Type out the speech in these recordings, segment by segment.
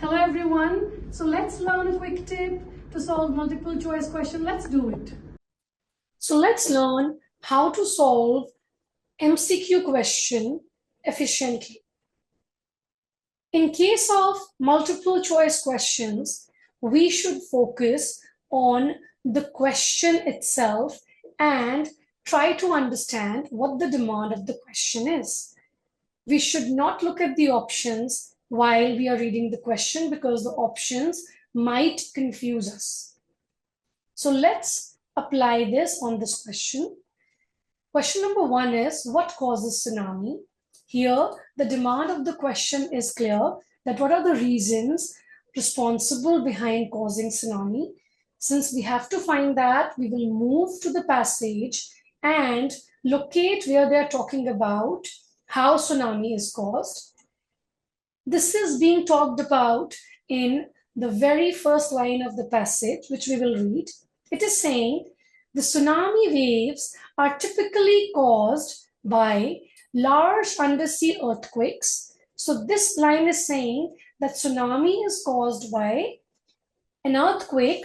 Hello everyone. So let's learn a quick tip to solve multiple choice question. Let's do it. So let's learn how to solve MCQ question efficiently. In case of multiple choice questions, we should focus on the question itself and try to understand what the demand of the question is. We should not look at the options while we are reading the question because the options might confuse us. So let's apply this on this question. Question number 1 is, what causes tsunami? Here, the demand of the question is clear that what are the reasons responsible behind causing tsunami? Since we have to find that, we will move to the passage and locate where they are talking about how tsunami is caused. This is being talked about in the very first line of the passage, which we will read. It is saying, the tsunami waves are typically caused by large undersea earthquakes. So this line is saying that tsunami is caused by an earthquake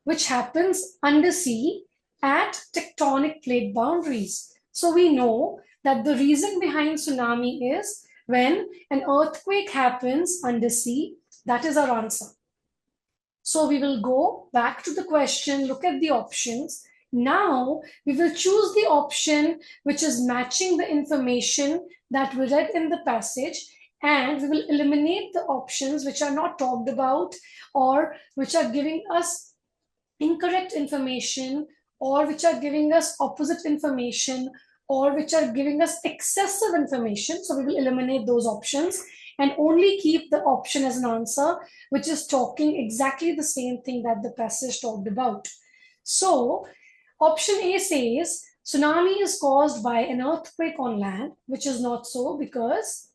which happens undersea at tectonic plate boundaries. So we know that the reason behind tsunami is when an earthquake happens undersea. That is our answer. So we will go back to the question, look at the options. Now we will choose the option which is matching the information that we read in the passage, and we will eliminate the options which are not talked about or which are giving us incorrect information or which are giving us opposite information or which are giving us excessive information. So we will eliminate those options and only keep the option as an answer which is talking exactly the same thing that the passage talked about. So option A says tsunami is caused by an earthquake on land, which is not so because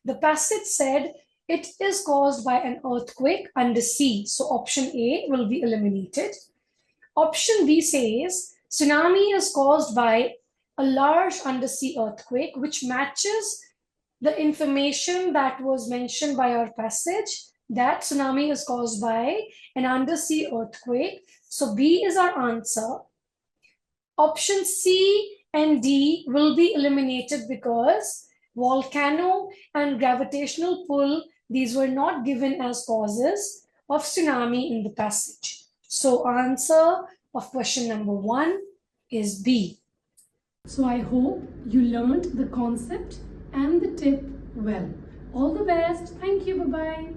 the passage said it is caused by an earthquake undersea. So option A will be eliminated. Option B says tsunami is caused by a large undersea earthquake, which matches the information that was mentioned by our passage, that tsunami is caused by an undersea earthquake. So B is our answer. Option C and D will be eliminated because volcano and gravitational pull, these were not given as causes of tsunami in the passage. So answer of question number 1 is B. So I hope you learned the concept and the tip well. All the best. Thank you. Bye-bye.